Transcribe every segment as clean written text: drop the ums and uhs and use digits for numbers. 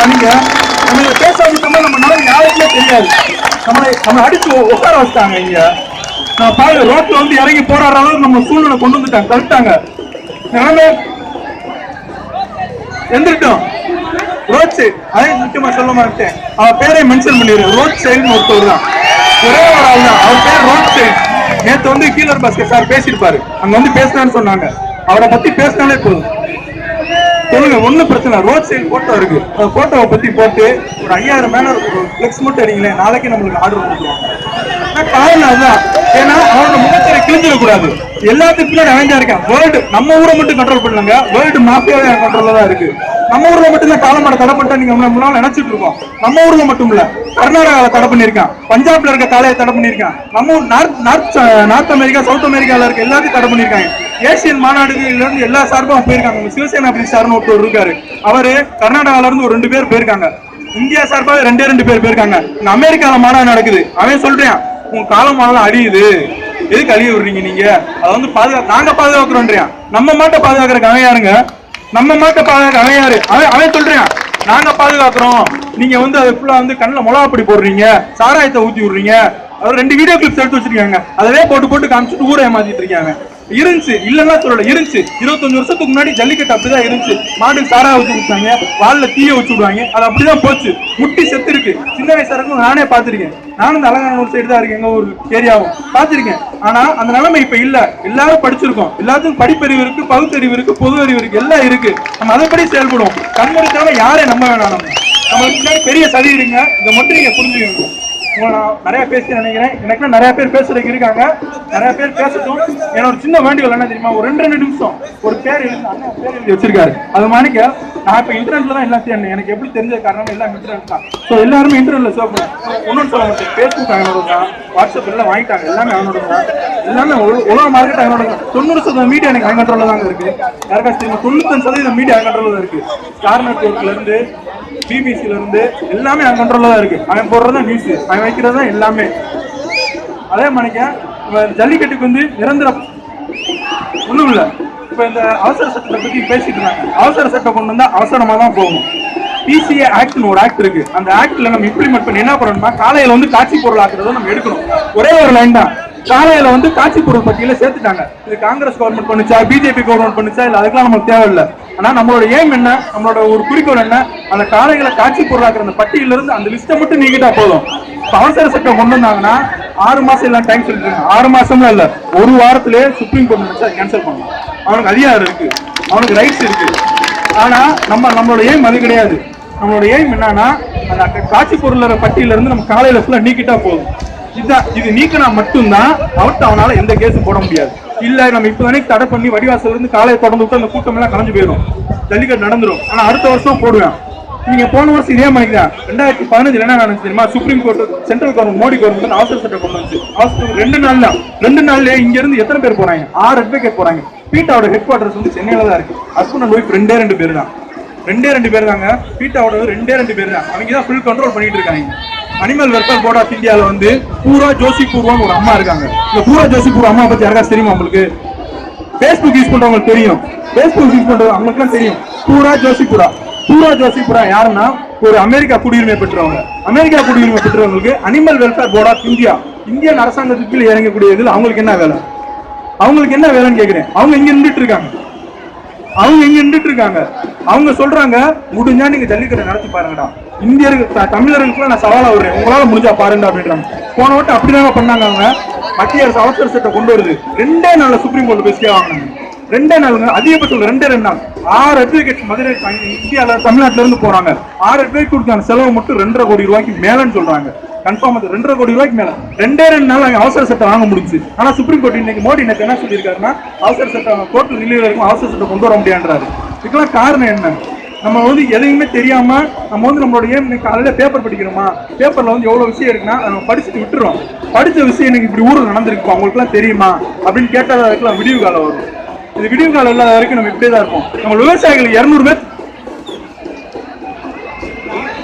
மணிங்க நம்ம இதை பேச விட்டோம்னா நம்ம நாளைக்கு யாருக்குமே தெரியாது. நம்மளை அடிச்சு உட்கார வச்சுட்டாங்க. இங்க நான் பாருங்க ரோட்ல வந்து இறங்கி போராடுற அளவுக்கு நம்ம சூழ்நிலை கொண்டு வந்துட்டாங்க, தடுத்தாங்க. எந்திரிட்டோம். ரோட் சைடு அதையும் முக்கியமா சொல்ல மாட்டேன், அவன் பேரை மென்ஷன் பண்ணிடுறேன். ரோட் சைடுன்னு ஒருத்தர் தான், ஒரே ஒரு ஆள் தான், அவர் பேர் ரோட் சைடு. நேற்று வந்து கீழர் பாஸ்கர் சார் பேசியிருப்பாரு, அங்க வந்து பேசினான்னு சொன்னாங்க. அவரை பத்தி பேசினாலே போதும். சொல்லுங்க, ஒன்னும் பிரச்சனை. ரோட் சைடு போட்டோ இருக்கு, அந்த போட்டோவை பத்தி போட்டு ஒரு 5000 பேனர் பிளெக்ஸ் மட்டும் அடிங்களேன், நாளைக்கு நம்மளுக்கு ஆர்டர் கொடுத்துருவாங்க. காரணம் அதுதான். ஏன்னா அவனோட முகத்திரை கிழிஞ்சிடக்கூடாது. எல்லாத்துக்கும் பின்னாடி அவன் தான் இருக்கான். வேர்ல்டு நம்ம ஊரை மட்டும் கண்ட்ரோல் பண்ணலங்க, வேர்ல்டு மாஃபியாவே கண்ட்ரோல்ல தான் இருக்கு. நம்ம ஊர்ல மட்டும் தான் காலமாட தடை பண்ணிட்டா நீங்க நினைச்சிட்டு இருக்கோம். நம்ம ஊர்ல மட்டும் இல்ல, கர்நாடகாவில் தடை பண்ணிருக்கான், பஞ்சாப்ல இருக்க காலையை தடை பண்ணிருக்கான், நம்ம ஊர் நார்த் அமெரிக்கா சவுத் அமெரிக்கால இருக்க எல்லாத்தையும் தடை பண்ணிருக்காங்க. ஏசியன் மாநாடுகள்ல இருந்து எல்லா சார்பும் போயிருக்காங்க. சிவசேனா சார்னு ஒருத்தர் இருக்காரு, அவரு கர்நாடகால இருந்து ஒரு 2 பேர் போயிருக்காங்க. இந்தியா சார்பாக 2 பேர் போயிருக்காங்க. அமெரிக்கால மாநாடு நடக்குது. அவன் சொல்றான், உங்க காலமானலாம் அழியுது, எதுக்கு அழிய விடுறீங்க நீங்க, அதை வந்து நாங்க பாதுகாக்கிறோம். நம்ம மாட்டை பாதுகாக்கிறதுக்கு அவன் யாருங்க? நம்ம மாட்டை பாதுகாக்க அவன் யாரு? அவன் சொல்றான், நாங்க பாதுகாக்கிறோம், நீங்க வந்து அதை ஃபுல்லா வந்து கண்ணில் மிளகாப்பொடி போடுறீங்க, சாராயத்தை ஊத்தி விடுறீங்க. அவர் 2 வீடியோ கிளிப்ஸ் எடுத்து வச்சிருக்காங்க, அதவே போட்டு காமிச்சிட்டு ஊரை ஏமாத்திட்டு இருக்காங்க. இருந்துச்சு, இல்லன்னா சொல்லல, இருந்துச்சு. 25 வருஷத்துக்கு முன்னாடி ஜல்லிக்கட்டு அப்படிதான் இருந்துச்சு. மாட்டுக்கு சாரா வச்சு கொடுத்தாங்க, வால்ல தீய வச்சு விடுவாங்க, அது அப்படிதான் போச்சு. முட்டி செத்து இருக்கு. சின்ன வயசா இருக்கும், நானே பாத்திருக்கேன். நானும் இந்த அலங்காநல்லூர் சைடு தான் இருக்கேன், எங்க ஒரு ஏரியாவும் பாத்திருக்கேன். ஆனா அந்த நிலைமை இப்ப இல்ல. எல்லாரும் படிச்சிருக்கோம், எல்லாத்துக்கும் படிப்பறிவு இருக்கு, பகுத்தறிவு இருக்கு, பொது அறிவு இருக்கு, எல்லாம் இருக்கு. நம்ம அதைப்படி செயல்படுவோம். கண்மூடித்தனமா யாரை நம்ப வேணாம். நம்மளுக்கு முன்னாடி பெரிய சதி இருங்க, இதை மட்டும் நீங்க புரிஞ்சுக்கணும். நான் நிறைய பேச நினைக்கிறேன், எனக்கு நிறைய பேர் பேசுறதுக்கு இருக்காங்க, நிறைய பேர் பேசட்டும். ஏன்னா ஒரு சின்ன வேண்டுகோள் என்ன தெரியுமா, ஒரு 2 நிமிஷம் ஒரு பேர் எழுதி வச்சிருக்காரு, அது மாணிக்க. நான் இப்ப இன்டர்நெட்ல தான் எல்லாம் தேடினேன், எனக்கு எப்படி தெரிஞ்ச காரணம் எல்லாம் இன்டர்நெட் தான். ஸோ எல்லாருமே இன்டர்நெட்ல சேவ் பண்ணுங்க. ஒன்றும் சொல்ல மாட்டேன், ஃபேஸ்புக் அவனோட தான், வாட்ஸ்அப் எல்லாம் வாங்கிட்டாங்க, எல்லாமே அவனோட தான், எல்லாமே உலக மார்க்கெட் அவனோட தான். 90% மீடியா எனக்கு அவன் கண்ட்ரோல்ல தாங்க இருக்கு. யாருக்காச்சும் தெரியுமா, 95% மீடியா அவன் கண்ட்ரோல்ல தான் இருக்கு. ஸ்டார் நெட்வொர்க்ல இருந்து பிபிசில இருந்து எல்லாமே அவன் கண்ட்ரோல்ல தான் இருக்கு. அவன் போடுறதா நியூஸ், அவன் வைக்கிறதா எல்லாமே. அதே மணிக்க ஜல்லிக்கட்டுக்கு வந்து நிரந்தர ஒண்ணும் இல்ல. இப்ப இந்த அவசர சட்டத்தை பத்தி பேசிட்டு இருந்தாங்க. அவசர சட்டம் கொண்டு வந்தா அவசரமா தான் போகணும். பிசிஏ ஆக்ட்னு ஒரு ஆக்ட் இருக்கு, அந்த ஆக்ட்ல நம்ம இம்ப்ளிமெண்ட் பண்ணி என்ன பண்ணணும்னா, காலையில வந்து காட்சி பொருள் ஆக்குறத நம்ம எடுக்கணும். ஒரே ஒரு லைன் தான், காலையில வந்து காட்சி பொருள் பட்டியல சேர்த்துட்டாங்க. இது காங்கிரஸ் கவர்மெண்ட் பண்ணுச்சா, பிஜேபி கவர்மெண்ட் பண்ணுச்சா, இல்ல அதுக்கெல்லாம் நமக்கு தேவையில்லை. ஆனா நம்மளோட எய்ம் என்ன, நம்மளோட ஒரு குறிக்கோள் என்ன, அந்த காளைகளை காட்சி பொருளாக்குற அந்த பட்டியல இருந்து அந்த லிஸ்ட்டை மட்டும் நீக்கிட்டா போதும். அவசர சட்டம் கொண்டு வந்தாங்கன்னா 6 மாசம் எல்லாம் டைம் சொல்லிட்டு, 6 மாசம்லாம் இல்ல, ஒரு வாரத்திலே சுப்ரீம் கோர்ட் நினைச்சா கேன்சல் பண்ணலாம். அவனுக்கு அதிகாரம் இருக்கு, அவனுக்கு ரைட்ஸ் இருக்கு. ஆனா நம்மளோட எய்ம் அது கிடையாது. நம்மளோட எய்ம் என்னன்னா, அந்த காட்சி பொருள் பட்டியல இருந்து நம்ம காலையில ஃபுல்லா நீக்கிட்டா போதும். இதுதான், இது நீக்கினா மட்டும்தான் அவனால எந்த கேஸும் போட முடியாது. இல்ல நம்ம இப்பதானே தடை பண்ணி வடிவாசல் இருந்து காலையை தொடர்ந்து விட்டு அந்த கூட்டம் எல்லாம் கலைஞ்சு போயிடும், ஜல்லிக்கட்டு நடந்துரும். ஆனா அடுத்த வருஷம் போடுவேன். நீங்க போன வருஷம் இதே மாதிரி தான் 2015 என்ன நடந்துச்சு தெரியுமா, supreme court central government Modi government அவசர சட்டம் கொண்டு வந்துச்சு. அவசரம் 2 நாள்ல இங்க இருந்து எத்தனை பேர் போறாங்க, 6 அட்வொகேட் போறாங்க. பீட்டாவோட ஹெட் குவார்டர்ஸ் வந்து சென்னையில தான் இருக்கு. ஹஸ்பண்ட் அண்ட் ஒய்ஃப் 2 பேர் தான், 2 பேர் தாங்க. பீட்டாவோட 2 பேர் தான், அவங்க தான் ஃபுல் கண்ட்ரோல் பண்ணிட்டு இருக்காங்க. அனிமல் வெல்ஃபேர் போர்ட் ஆஃப் இந்தியாவில் வந்து பூரா ஜோஷிபூர்வான்னு ஒரு அம்மா இருக்காங்க. இந்த பூரா ஜோஷிபூர் அம்மா பத்தி யாருக்காச்சும் தெரியுமா உங்களுக்கு? ஃபேஸ்புக் யூஸ் பண்றவங்களுக்கு தெரியும், ஃபேஸ்புக் யூஸ் பண்றவங்க அவங்களுக்குலாம் தெரியும். பூரா ஜோஷிபுரா யாருன்னா ஒரு அமெரிக்கா குடியுரிமை பெற்றவங்க. அமெரிக்கா குடியுரிமை பெற்றவங்களுக்கு animal welfare board of India, Indian அரசாங்கத்துக்கு இறங்கக்கூடிய இதில் அவங்களுக்கு என்ன வேலை? அவங்களுக்கு என்ன வேலைன்னு கேட்கிறேன். அவங்க இங்க நின்றுட்டு இருக்காங்க. அவங்க சொல்றாங்க, முடிஞ்சா நீங்க ஜல்லிக்கட்டை நடத்தி பாருங்கடா, இந்தியர்கள் தமிழர்களுக்கு நான் சவாலா விடுறேன், உங்களால முடிஞ்சா பாருங்க அப்படின்றாங்க. போன வட்டம் அப்படிதாங்க பண்ணாங்க. அவங்க மத்திய அரசு அவசர சட்டம் கொண்டு வருது, 2 நாள்ல சுப்ரீம் கோர்ட் பேசியா வாங்கினாங்க. 2 நாளுங்க, அதிகபட்சம் 2 நாள். 6 அட்வொகேட் மதுரை இந்தியாவில தமிழ்நாட்டில இருந்து போறாங்க. 6 அட்வொகேட் கொடுத்தாங்க, செலவு மட்டும் 2.5 கோடி ரூபாய்க்கு மேலன்னு சொல்றாங்க. கன்ஃபார்ம் 2.5 கோடி ரூபாய்க்கு மேல 2 நாள் அவசர சட்டம் வாங்க முடிஞ்சு. ஆனா சுப்ரீம் கோர்ட் இன்னைக்கு மோடி எனக்கு என்ன சொல்லியிருக்காருன்னா, அவசர சட்டம் கோர்ட்ல ரிலீவ் இருக்கும், அவசர சட்டம் கொண்டு வர முடியாதுன்றாரு. இதுக்கெல்லாம் காரணம் என்ன? நம்ம வந்து எதையுமே தெரியாம நம்ம வந்து நம்மளோட காலையில பேப்பர் படிக்கிறோமா, பேப்பர்ல வந்து எவ்வளவு விஷயம் இருக்குன்னா நம்ம படிச்சுட்டு விட்டுறோம். படிச்ச விஷயம் எனக்கு இப்படி ஊரில் நடந்திருக்கு, அவங்களுக்கு எல்லாம் தெரியுமா அப்படின்னு கேட்டதுக்கெல்லாம் விடிவு காலம் வரும். இது விடிவு காலம் இல்லாத வரைக்கும் நம்ம இப்படியே தான் இருப்போம். நம்ம விவசாயிகள் 200 பேர்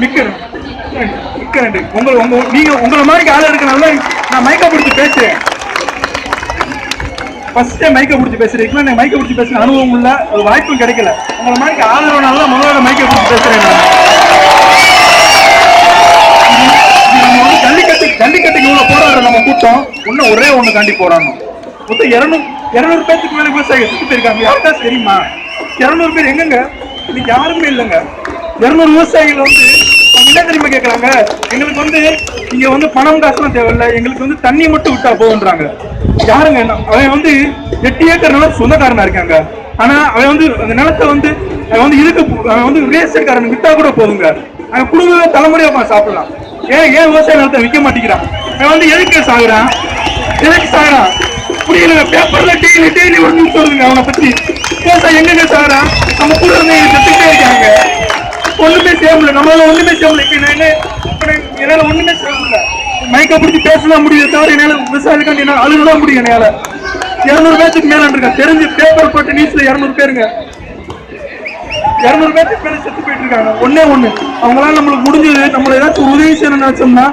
மிக்க நன்றி. நீங்க உங்களை மாதிரி ஆளு இருக்கனால நான் மைக்க பிடிச்சி பேசுறேன். ஃபர்ஸ்ட் டைம் மைக்க பிடிச்சி பேசுறீங்களா? எனக்கு மைக்க பிடிச்சி பேசுற அனுபவம் இல்ல, வாய்ப்பும் கிடைக்கல. உங்களை மாதிரி ஆளுநர்னால முதல்ல மைக்க பிடிச்சி பேசுறேன் நான். ஒண்ணு காண்டி போராடணும். மொத்தம் 200 பேருக்கு மேல விவசாயிகள் செத்து போயிருக்காங்க. யாருக்காச்சும் தெரியுமா? 200 பேர் எங்கங்க? இன்னைக்கு யாருமே இல்லைங்க. 200 விவசாயிகள் வந்து என்ன தெரியுமா கேட்கறாங்க? எங்களுக்கு வந்து இங்க வந்து பணம் காசுலாம் தேவையில்லை, எங்களுக்கு வந்து தண்ணி மட்டும் விட்டா போகுன்றாங்க. யாருங்க? அவன் வந்து 8 ஏக்கர் நிலம் சொந்தக்காரனா இருக்காங்க. ஆனா அவன் வந்து அந்த நிலத்தை வந்து அவன் வந்து இதுக்கு அவன் வந்து ரியல் விட்டா கூட போதுங்க. அவன் குடும்ப தலைமுறையா சாப்பிடலாம். ஏன் விவசாய நிலத்தை விற்க மாட்டேங்கிறான்? அவன் வந்து எதுக்கு சாகுறான்? புரியல. பேப்பர்ல டெய்லி ஒரு நியூஸ் வருதுங்க அவனை பத்தி. விவசாயம் எங்க சாகுறான்? நம்ம கூட செத்துட்டே இருக்காங்க. ஒண்ணுமே செய்ய முடியல. நம்மளால ஒண்ணுமே செய்ய முடியல. என்னால ஒண்ணுமே செய்ய முடியல. மைக்க பிடிச்சி பேசலாம் முடியுது தவிர என்னால விவசாயிக்காண்டி என்னால அழுகதான் முடியும். என்னால 200 பேருக்கு மேல இருக்கா தெரிஞ்சு பேப்பர் போட்ட நியூஸ்ல 200 பேருங்க 200 பேருக்கு மேல செத்து போயிட்டு இருக்காங்க. ஒண்ணு அவங்களால நம்மளுக்கு முடிஞ்சது நம்மள ஏதாச்சும் உதவி செய்யணும்னு நினைச்சோம்னா,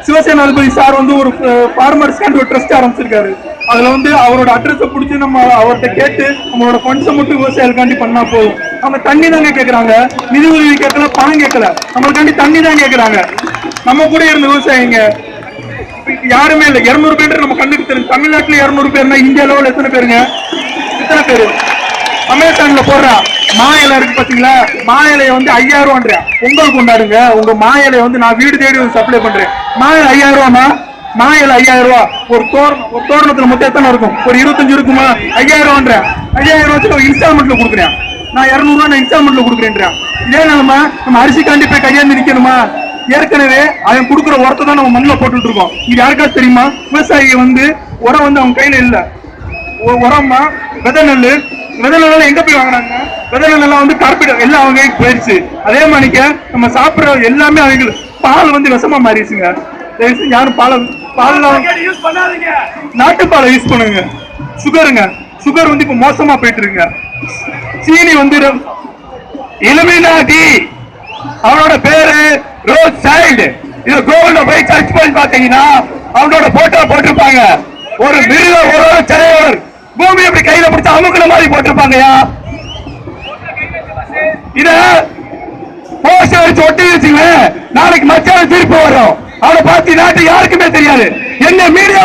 சிவசேனா அதிபதி சார் வந்து ஒரு ஃபார்மர்ஸ் ஒரு ட்ரஸ்ட் ஆரம்பிச்சிருக்காரு. அதுல வந்து அவரோட அட்ரஸை பிடிச்சி நம்ம அவர்கிட்ட கேட்டு நம்மளோட ஃபண்ட்ஸை மட்டும் விவசாயிகளுக்காண்டி பண்ணா போதும். அவங்க தண்ணி தாங்க கேட்கறாங்க, நிதி உதவி கேட்கல, பணம் கேட்கல, நம்மளுக்காண்டி தண்ணி தான் கேட்கறாங்க. நம்ம கூட இருந்த விவசாயிங்க யாருமே இல்லை. 200 பேர் நம்ம கண்ணுக்கு தெரியும். தமிழ்நாட்டுல 200 பேர்னா இந்தியா லெவல் எத்தனை பேருங்க? எத்தனை பேரு? அமேசான்ல போடுறா மா இலை இருக்கு பாத்தீங்களா? மா இலையை வந்து 5000 ரூபான்ற பொங்கல் கொண்டாடுங்க. உங்க மா இலையை வந்து நான் வீடு தேடி சப்ளை பண்றேன். மா இலை 5000 ரூபாமா? மா இலை 5000 ரூபா. ஒரு தோரணத்துல மொத்தம் எத்தனை இருக்கும்? ஒரு 25 இருக்குமா? 5000 ரூபான்ற 5000 ரூபாய் இன்ஸ்டால்மெண்ட்ல கொடுக்குறேன். நான் 200 ரூபாய் நான் இன்ஸ்டால்மெண்ட்ல கொடுக்குறேன். இதே நிலைமை நம்ம அரிசி காண்டி போய் கையாந்து நிக்கணுமா? ஏற்கனவே அவன் கொடுக்குற உரத்தை தான் நம்ம மண்ணில் போட்டுட்டு இருக்கோம். இது யாருக்காச்சும் தெரியுமா? விவசாயி வந்து உரம் வந்து அவங்க கையில இல்ல. உரமா விதை நெல் எங்க போய் வாங்குறாங்க? விதை நெல்லாம் வந்து கார்பரேட் எல்லாம் அவங்க போயிடுச்சு. அதே மாதிரிக்க நம்ம சாப்பிடுற எல்லாமே அவங்க பால் வந்து விஷமா மாறிடுச்சுங்க. யாரும் பால் யூஸ் பண்ணாதீங்க, நாட்டு பாலை யூஸ் பண்ணுங்க. சுகர் வந்து இப்ப மோசமா போயிட்டு இருக்குங்க. சீனி வந்து இலுமினாட்டி அவனோட பேரு ரோட் சைல்டு. இது கோவில்ல போய் சர்ச் பண்ணி பாத்தீங்கன்னா அவனோட போட்டோ போட்டிருப்பாங்க. ஒரு மிருக ஒரு தலைவர் பூமி அப்படி கையில பிடிச்ச அமுக்குற மாதிரி போட்டிருப்பாங்கயா. இத போஸ்டர் வச்சு ஒட்டி வச்சுங்க. நாளைக்கு மச்சான் திருப்பி வரும். அவனை பார்த்து நாட்டு யாருக்குமே தெரியாது. என்ன மீடியா